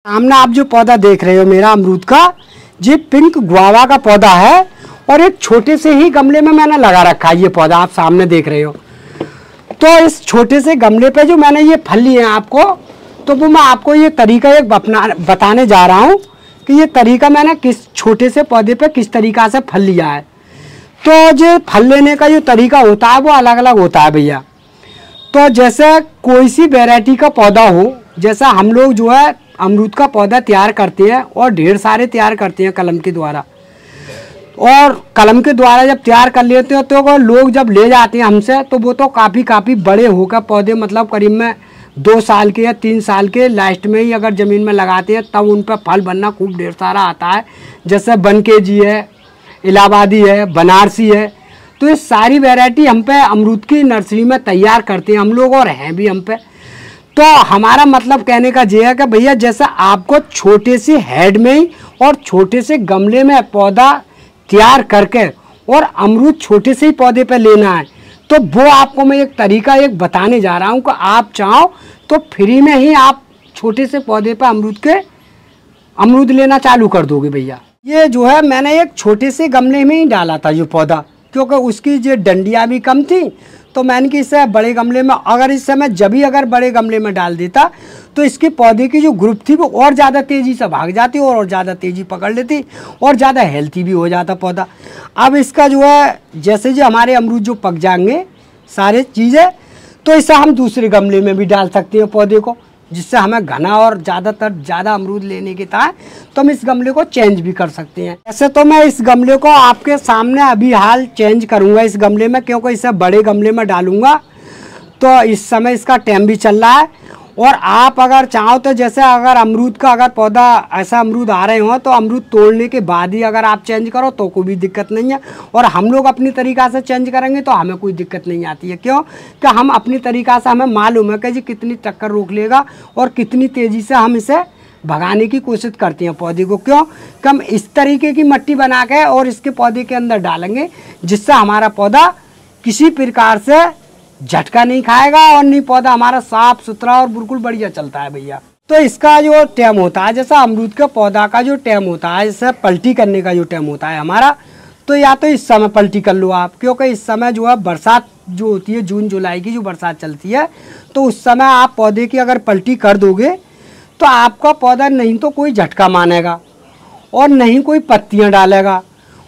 सामने आप जो पौधा देख रहे हो मेरा अमरूद का, ये पिंक गुआवा का पौधा है और एक छोटे से ही गमले में मैंने लगा रखा है। ये पौधा आप सामने देख रहे हो। तो इस छोटे से गमले पे जो मैंने ये फल लिए हैं आपको, तो वो मैं आपको ये तरीका एक बताने जा रहा हूँ कि ये तरीका मैंने किस छोटे से पौधे पे किस तरीका से फल लिया है। तो जो फल लेने का जो तरीका होता है वो अलग अलग होता है भैया। तो जैसे कोई सी वैरायटी का पौधा हो, जैसा हम लोग जो है अमरूद का पौधा तैयार करते हैं और ढेर सारे तैयार करते हैं कलम के द्वारा। और कलम के द्वारा जब तैयार कर लेते हो तो लोग जब ले जाते हैं हमसे, तो वो तो काफ़ी बड़े होकर पौधे मतलब करीब में 2 साल के या 3 साल के लास्ट में ही अगर ज़मीन में लगाते हैं तब उन पर फल बनना खूब ढेर सारा आता है। जैसे बनकेजी है, इलाहाबादी है, बनारसी है। तो ये सारी वैरायटी हम पे अमरूद की नर्सरी में तैयार करते हैं हम लोग और हैं भी हम पे। तो हमारा मतलब कहने का ये है कि भैया जैसा आपको छोटे से हेड में ही और छोटे से गमले में पौधा तैयार करके और अमरूद छोटे से ही पौधे पे लेना है, तो वो आपको मैं एक तरीका बताने जा रहा हूँ कि आप चाहो तो फ्री में ही आप छोटे से पौधे पे अमरूद लेना चालू कर दोगे भैया। ये जो है मैंने एक छोटे से गमले में ही डाला था ये पौधा, क्योंकि उसकी जो डंडियाँ भी कम थी। तो मैंने कि इसे बड़े गमले में अगर इस समय अगर बड़े गमले में डाल देता तो इसके पौधे की जो ग्रुप थी वो और ज़्यादा तेज़ी से भाग जाती और ज़्यादा तेज़ी पकड़ लेती और ज़्यादा हेल्थी भी हो जाता पौधा। अब इसका जो है जैसे जो हमारे अमरूद जो पक जाएंगे सारे चीज़ें, तो इसे हम दूसरे गमले में भी डाल सकते हैं पौधे को, जिससे हमें घना और ज़्यादा अमरूद लेने के था तो हम इस गमले को चेंज भी कर सकते हैं। ऐसे तो मैं इस गमले को आपके सामने अभी हाल चेंज करूंगा इस गमले में, क्योंकि इसे बड़े गमले में डालूंगा। तो इस समय इसका टाइम भी चल रहा है। और आप अगर चाहो तो जैसे अगर अमरूद का अगर पौधा ऐसा अमरूद आ रहे हो तो अमरूद तोड़ने के बाद ही अगर आप चेंज करो तो कोई भी दिक्कत नहीं है। और हम लोग अपनी तरीक़ा से चेंज करेंगे तो हमें कोई दिक्कत नहीं आती है। क्यों कि हम अपनी तरीक़ा से हमें मालूम है कि जी कितनी टक्कर रोक लेगा और कितनी तेज़ी से हम इसे भगाने की कोशिश करते हैं पौधे को। क्यों कि हम इस तरीके की मिट्टी बना के और इसके पौधे के अंदर डालेंगे जिससे हमारा पौधा किसी प्रकार से झटका नहीं खाएगा और नहीं पौधा हमारा साफ सुथरा और बिल्कुल बढ़िया चलता है भैया। तो इसका जो टाइम होता है, जैसा अमरूद के पौधा का जो टाइम होता है, जैसे पलटी करने का जो टाइम होता है हमारा, तो या तो इस समय पलटी कर लो आप, क्योंकि इस समय जो है बरसात जो होती है जून जुलाई की जो बरसात चलती है, तो उस समय आप पौधे की अगर पलटी कर दोगे तो आपका पौधा नहीं तो कोई झटका मानेगा और नहीं कोई पत्तियाँ डालेगा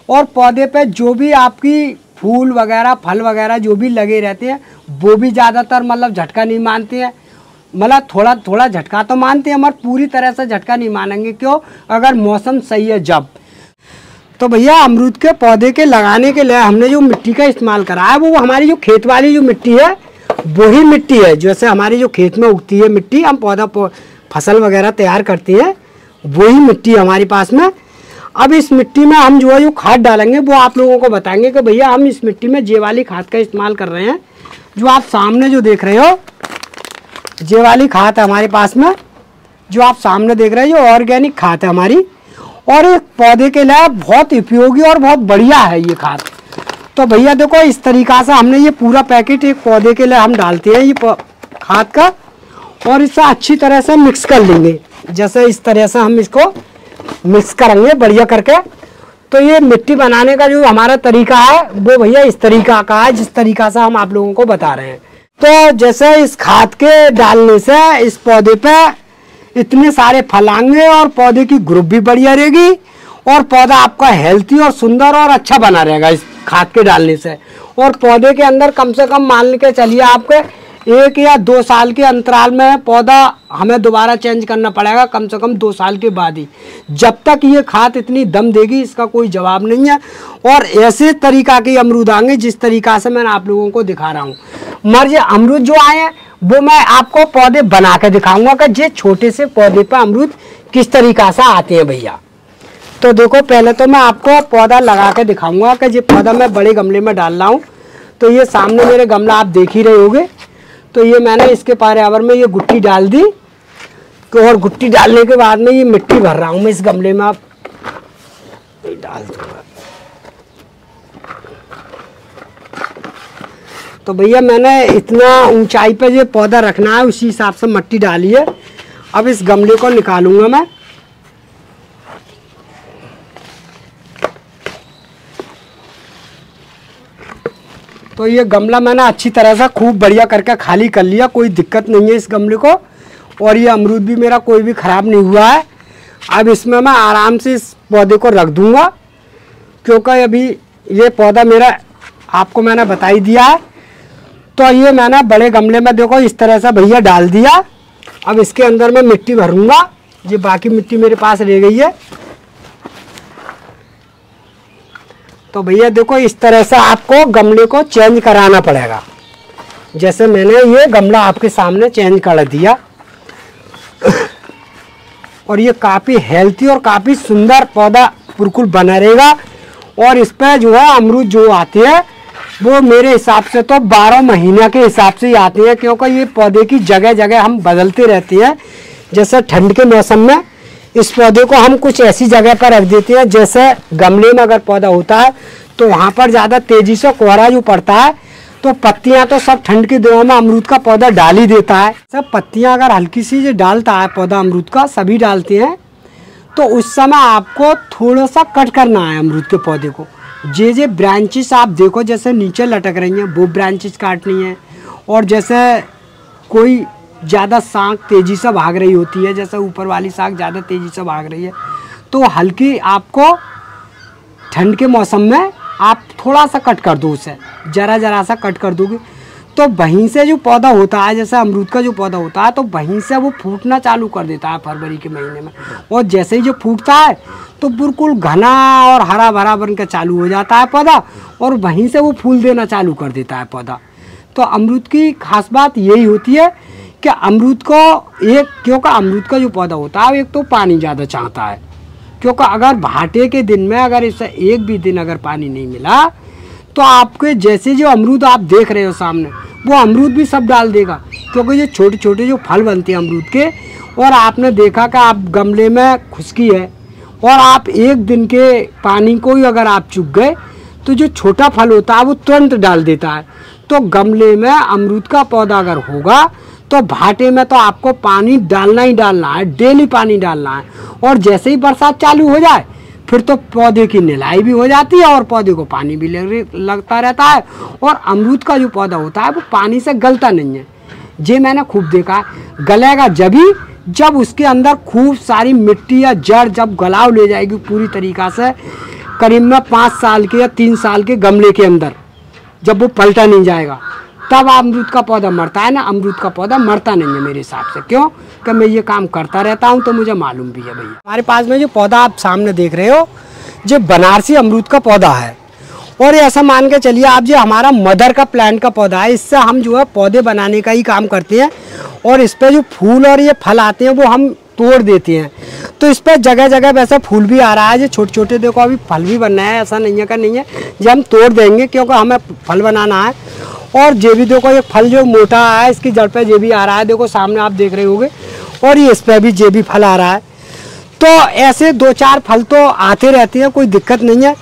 और पौधे पर जो भी आपकी फूल वगैरह फल वगैरह जो भी लगे रहते हैं वो भी ज़्यादातर मतलब झटका नहीं मानते हैं। मतलब थोड़ा झटका तो मानते हैं मगर पूरी तरह से झटका नहीं मानेंगे। क्यों? अगर मौसम सही है जब। तो भैया अमरूद के पौधे के लगाने के लिए हमने जो मिट्टी का इस्तेमाल करा है वो हमारी जो खेत वाली जो मिट्टी है वही मिट्टी है। जैसे हमारी जो खेत में उगती है मिट्टी, हम फसल वगैरह तैयार करते हैं, वही मिट्टी हमारे पास में। अब इस मिट्टी में हम जो खाद डालेंगे वो आप लोगों को बताएंगे कि भैया हम इस मिट्टी में जे वाली खाद का इस्तेमाल कर रहे हैं। जो आप सामने जो देख रहे हो जे वाली खाद है हमारे पास में, जो आप सामने देख रहे हो जो ऑर्गेनिक खाद है हमारी, और एक पौधे के लिए बहुत उपयोगी और बहुत बढ़िया है ये खाद। तो भैया देखो इस तरीक़ा से हमने ये पूरा पैकेट एक पौधे के लिए हम डालते हैं ये खाद का, और इसे अच्छी तरह से मिक्स कर लेंगे। जैसे इस तरह से हम इसको मिक्स करेंगे बढ़िया करके। तो ये मिट्टी बनाने का जो हमारा तरीका है वो भैया इस तरीका का है जिस तरीका से हम आप लोगों को बता रहे हैं। तो जैसे इस खाद के डालने से इस पौधे पे इतने सारे फल आएंगे और पौधे की ग्रोथ भी बढ़िया रहेगी और पौधा आपका हेल्थी और सुंदर और अच्छा बना रहेगा इस खाद के डालने से। और पौधे के अंदर कम से कम मान के चलिए आपके 1 या 2 साल के अंतराल में पौधा हमें दोबारा चेंज करना पड़ेगा, कम से कम 2 साल के बाद ही। जब तक ये खाद इतनी दम देगी इसका कोई जवाब नहीं है। और ऐसे तरीका के अमरूद आएंगे जिस तरीका से मैं आप लोगों को दिखा रहा हूँ। मगर ये अमरूद जो आए हैं वो मैं आपको पौधे बना के दिखाऊंगा कि ये छोटे से पौधे पर अमरूद किस तरीका से आते हैं भैया। तो देखो पहले तो मैं आपको पौधा लगा के दिखाऊंगा कि ये पौधा मैं बड़े गमले में डाल रहा हूँ। तो ये सामने मेरे गमला आप देख ही रहे होंगे। तो ये मैंने इसके पर्यावरण में ये गुट्टी डाल दी, और गुट्टी डालने के बाद में ये मिट्टी भर रहा हूँ मैं इस गमले में। आप डाल दूँगा। तो भैया मैंने इतना ऊंचाई पे ये पौधा रखना है उसी हिसाब से मिट्टी डाली है। अब इस गमले को निकालूंगा मैं। तो ये गमला मैंने अच्छी तरह से खूब बढ़िया करके खाली कर लिया, कोई दिक्कत नहीं है इस गमले को। और ये अमरूद भी मेरा कोई भी ख़राब नहीं हुआ है। अब इसमें मैं आराम से इस पौधे को रख दूंगा, क्योंकि अभी ये पौधा मेरा आपको मैंने बता ही दिया है। तो ये मैंने बड़े गमले में देखो इस तरह से भैया डाल दिया। अब इसके अंदर मैं मिट्टी भरूंगा, ये बाकी मिट्टी मेरे पास रह गई है। तो भैया देखो इस तरह से आपको गमले को चेंज कराना पड़ेगा। जैसे मैंने ये गमला आपके सामने चेंज कर दिया। और ये काफ़ी हेल्थी और काफ़ी सुंदर पौधा बिल्कुल बना रहेगा। और इस पर जो है अमरूद जो आते हैं वो मेरे हिसाब से तो 12 महीने के हिसाब से ही आते हैं, क्योंकि ये पौधे की जगह जगह हम बदलते रहते हैं। जैसे ठंड के मौसम में इस पौधे को हम कुछ ऐसी जगह पर रख देते हैं, जैसे गमले में अगर पौधा होता है तो वहाँ पर ज़्यादा तेज़ी से कोहरा जो पड़ता है तो पत्तियाँ तो सब ठंड के दिनों में अमरूद का पौधा डाल ही देता है। सब पत्तियाँ अगर हल्की सी जो डालता है पौधा अमरूद का, सभी डालते हैं, तो उस समय आपको थोड़ा सा कट करना है अमरूद के पौधे को। जे ब्रांचेस आप देखो जैसे नीचे लटक रही हैं वो ब्रांचेस काटनी है। और जैसे कोई ज़्यादा शाख तेज़ी से भाग रही होती है, जैसे ऊपर वाली शाख ज़्यादा तेज़ी से भाग रही है, तो हल्की आपको ठंड के मौसम में आप थोड़ा सा कट कर दो, उसे ज़रा सा कट कर दोगे तो वहीं से जो पौधा होता है, जैसे अमरूद का जो पौधा होता है, तो वहीं से वो फूटना चालू कर देता है फरवरी के महीने में। और जैसे ही जो फूटता है तो बिल्कुल घना और हरा भरा बन के चालू हो जाता है पौधा, और वहीं से वो फूल देना चालू कर देता है पौधा। तो अमरूद की खास बात यही होती है कि अमरूद को क्योंकि अमरूद का जो पौधा होता है एक तो पानी ज़्यादा चाहता है, क्योंकि अगर भाटे के दिन में अगर इसे एक भी दिन अगर पानी नहीं मिला तो आपके जैसे जो अमरूद आप देख रहे हो सामने वो अमरूद भी सब डाल देगा, क्योंकि ये छोटे छोटे जो फल बनते हैं अमरूद के, और आपने देखा कि आप गमले में खुशकी है और आप एक दिन के पानी को ही अगर आप चूक गए तो जो छोटा फल होता है वो तुरंत डाल देता है। तो गमले में अमरूद का पौधा अगर होगा तो भाटे में तो आपको पानी डालना ही डालना है, डेली पानी डालना है। और जैसे ही बरसात चालू हो जाए फिर तो पौधे की निलाई भी हो जाती है और पौधे को पानी भी लगता रहता है। और अमरूद का जो पौधा होता है वो पानी से गलता नहीं है, ये मैंने खूब देखा है। गलेगा जब उसके अंदर खूब सारी मिट्टी या जड़ जब गलाव ले जाएगी पूरी तरीक़ा से, करीब में 5 साल के या 3 साल के गमले के अंदर जब वो पलटा नहीं जाएगा तब अमरूद का पौधा मरता है ना। अमरूद का पौधा मरता नहीं है मेरे हिसाब से, क्यों कि मैं ये काम करता रहता हूँ तो मुझे मालूम भी है। भैया हमारे पास में जो पौधा आप सामने देख रहे हो जो बनारसी अमरूद का पौधा है, और ऐसा मान के चलिए आप जो हमारा मदर का प्लांट का पौधा है, इससे हम जो है पौधे बनाने का ही काम करते हैं। और इस पर जो फूल और ये फल आते हैं वो हम तोड़ देते हैं। तो इस पर जगह जगह वैसे फूल भी आ रहा है, जो छोटे छोटे देखो अभी फल भी बनना है, ऐसा नहीं है का नहीं है, जो हम तोड़ देंगे क्योंकि हमें फल बनाना है। और ये भी देखो ये फल जो मोटा है इसकी जड़ पे ये भी आ रहा है, देखो सामने आप देख रहे होंगे, और ये इस पर भी ये भी फल आ रहा है। तो ऐसे 2-4 फल तो आते रहते हैं, कोई दिक्कत नहीं है।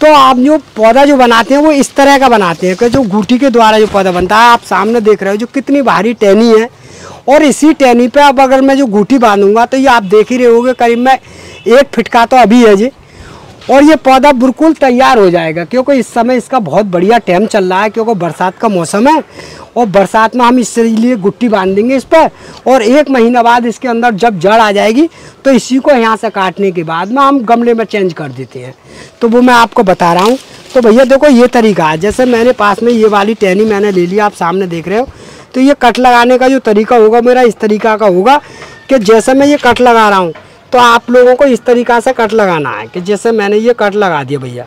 तो आप जो पौधा जो बनाते हैं वो इस तरह का बनाते हैं कि जो गूटी के द्वारा जो पौधा बनता है, आप सामने देख रहे हो जो कितनी भारी टहनी है, और इसी टहनी पे अब अगर मैं जो गूटी बांधूंगा तो ये आप देख ही रहे होगे करीब में 1 फीट का तो अभी है जी। और ये पौधा बिल्कुल तैयार हो जाएगा, क्योंकि इस समय इसका बहुत बढ़िया टाइम चल रहा है, क्योंकि बरसात का मौसम है। और बरसात में हम इसलिए गुट्टी बांध देंगे इस पर, और 1 महीना बाद इसके अंदर जब जड़ आ जाएगी तो इसी को यहाँ से काटने के बाद में हम गमले में चेंज कर देते हैं। तो वो मैं आपको बता रहा हूँ। तो भैया देखो ये तरीका है, जैसे मैंने पास में ये वाली टहनी मैंने ले लिया, आप सामने देख रहे हो। तो ये कट लगाने का जो तरीका होगा मेरा इस तरीका का होगा कि जैसे मैं ये कट लगा रहा हूँ तो आप लोगों को इस तरीक़ा से कट लगाना है कि जैसे मैंने ये कट लगा दिया भैया,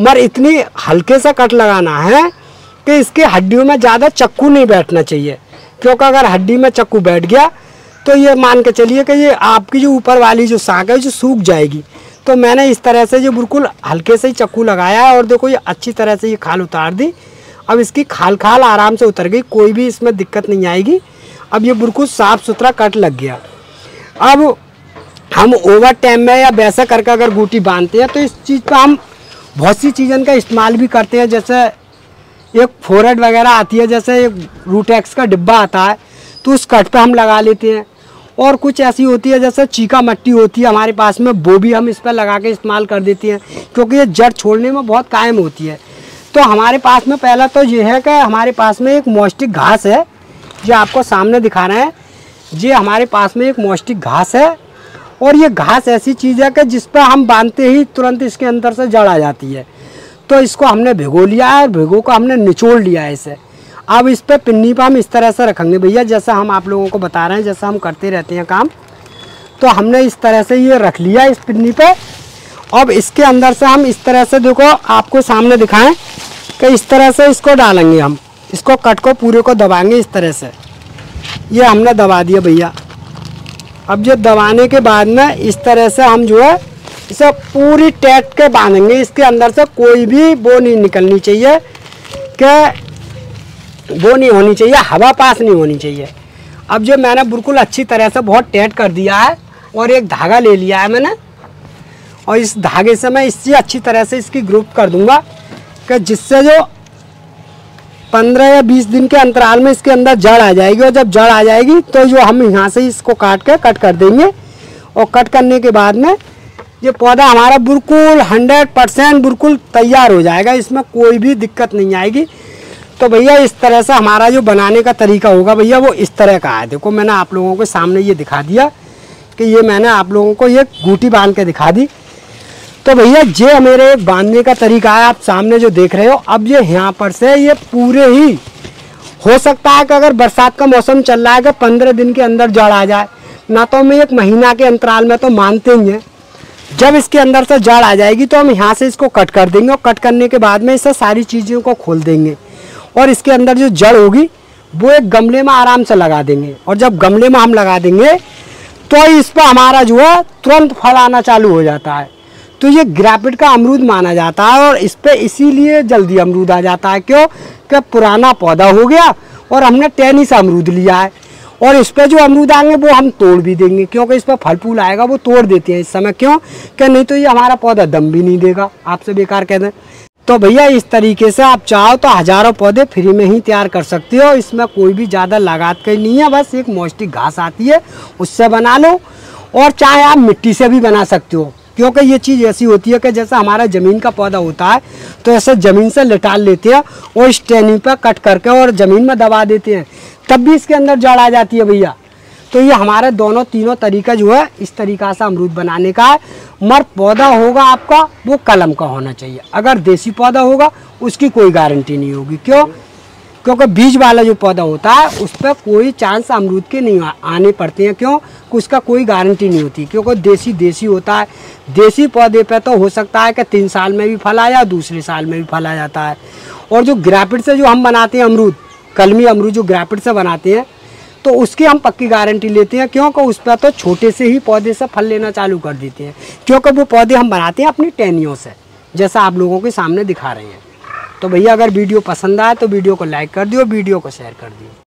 मगर इतनी हल्के से कट लगाना है कि इसकी हड्डियों में ज़्यादा चक्कू नहीं बैठना चाहिए, क्योंकि अगर हड्डी में चक्कू बैठ गया तो ये मान के चलिए कि ये आपकी जो ऊपर वाली जो शाख है जो सूख जाएगी। तो मैंने इस तरह से जो बिल्कुल हल्के से ही चक्कू लगाया है, और देखो ये अच्छी तरह से ये खाल उतार दी। अब इसकी खाल आराम से उतर गई, कोई भी इसमें दिक्कत नहीं आएगी। अब ये बिल्कुल साफ़ सुथरा कट लग गया। अब हम ओवर टाइम में या वैसा करके अगर गूटी बांधते हैं तो इस चीज़ पर हम बहुत सी चीज़ों का इस्तेमाल भी करते हैं। जैसे एक फोरेट वगैरह आती है, जैसे एक रूटेक्स का डिब्बा आता है, तो उस कट पे हम लगा लेते हैं। और कुछ ऐसी होती है जैसे चीका मट्टी होती है हमारे पास में, वो भी हम इस पर लगा के इस्तेमाल कर देती हैं क्योंकि ये जड़ छोड़ने में बहुत कायम होती है। तो हमारे पास में पहला तो ये है कि हमारे पास में एक मौष्टिक घास है, जो आपको सामने दिखा रहे हैं। ये हमारे पास में एक मौष्टिक घास है और ये घास ऐसी चीज़ है कि जिस पर हम बांधते ही तुरंत इसके अंदर से जड़ आ जाती है। तो इसको हमने भिगो लिया है और भिगो को हमने निचोड़ लिया है इसे। अब इस पर पिन्नी पर हम इस तरह से रखेंगे भैया, जैसा हम आप लोगों को बता रहे हैं, जैसा हम करते रहते हैं काम। तो हमने इस तरह से ये रख लिया इस पिन्नी पे। अब इसके अंदर से हम इस तरह से, देखो आपको सामने दिखाएं कि इस तरह से इसको डालेंगे हम, इसको कट को पूरे को दबाएंगे इस तरह से। ये हमने दबा दिया भैया। अब ये दबाने के बाद में इस तरह से हम जो है इसे पूरी टाइट के बांधेंगे। इसके अंदर से कोई भी वो नहीं निकलनी चाहिए कि वो नहीं होनी चाहिए, हवा पास नहीं होनी चाहिए। अब जो मैंने बिल्कुल अच्छी तरह से बहुत टाइट कर दिया है और एक धागा ले लिया है मैंने, और इस धागे से मैं इससे अच्छी तरह से इसकी ग्रुप कर दूंगा कि जिससे जो 15 या 20 दिन के अंतराल में इसके अंदर जड़ आ जाएगी। और जब जड़ आ जाएगी तो जो हम यहाँ से इसको काट के कट कर देंगे, और कट करने के बाद में ये पौधा हमारा बिल्कुल 100% बिल्कुल तैयार हो जाएगा, इसमें कोई भी दिक्कत नहीं आएगी। तो भैया इस तरह से हमारा जो बनाने का तरीका होगा भैया वो इस तरह का है। देखो मैंने आप लोगों के सामने ये दिखा दिया कि ये मैंने आप लोगों को ये गूटी बांध के दिखा दी। तो भैया ये मेरे बांधने का तरीका है, आप सामने जो देख रहे हो। अब ये यहाँ पर से ये पूरे ही हो सकता है कि अगर बरसात का मौसम चल रहा है कि 15 दिन के अंदर जड़ आ जाए, ना तो हम 1 महीना के अंतराल में तो मानते ही हैं। जब इसके अंदर से जड़ आ जाएगी तो हम यहाँ से इसको कट कर देंगे, और कट करने के बाद में इससे सारी चीज़ों को खोल देंगे और इसके अंदर जो जड़ होगी वो एक गमले में आराम से लगा देंगे। और जब गमले में हम लगा देंगे तो इस पर हमारा जो है तुरंत फल आना चालू हो जाता है। तो ये ग्रेपिड का अमरूद माना जाता है, और इस पर इसीलिए जल्दी अमरूद आ जाता है। क्यों कि पुराना पौधा हो गया और हमने टेनी सा अमरूद लिया है, और इस पर जो अमरूद आएंगे वो हम तोड़ भी देंगे क्योंकि इस पर फल फूल आएगा, वो तोड़ देते हैं इस समय। क्यों कि नहीं तो ये हमारा पौधा दम भी नहीं देगा, आपसे बेकार कह दें। तो भैया इस तरीके से आप चाहो तो हज़ारों पौधे फ्री में ही तैयार कर सकते हो। इसमें कोई भी ज़्यादा लागत का नहीं है, बस एक मौष्टिक घास आती है उससे बना लो, और चाहे आप मिट्टी से भी बना सकते हो। क्योंकि ये चीज़ ऐसी होती है कि जैसा हमारा ज़मीन का पौधा होता है तो ऐसे ज़मीन से लिटाल लेते हैं और इस टहनी पर कट करके और ज़मीन में दबा देते हैं, तब भी इसके अंदर जड़ आ जाती है भैया। तो ये हमारे दोनों तीनों तरीका जो है इस तरीक़ा से अमरूद बनाने का है। मगर पौधा होगा आपका वो कलम का होना चाहिए, अगर देसी पौधा होगा उसकी कोई गारंटी नहीं होगी। क्यों क्योंकि बीज वाला जो पौधा होता है उस पर कोई चांस अमरूद के नहीं आने पड़ते हैं। क्यों उसका कोई गारंटी नहीं होती, क्योंकि देसी होता है। देसी पौधे पे तो हो सकता है कि 3 साल में भी फल आया, दूसरे साल में भी फल आ जाता है। और जो ग्रेपिड से जो हम बनाते हैं अमरूद, कलमी अमरूद जो ग्रेपिड से बनाते हैं, तो उसकी हम पक्की गारंटी लेते हैं। क्योंकि उस पर तो छोटे से ही पौधे से फल लेना चालू कर देते हैं, क्योंकि वो पौधे हम बनाते हैं अपनी टहनियों से, जैसा आप लोगों के सामने दिखा रहे हैं। तो भैया अगर वीडियो पसंद आए तो वीडियो को लाइक कर दियो, वीडियो को शेयर कर दियो।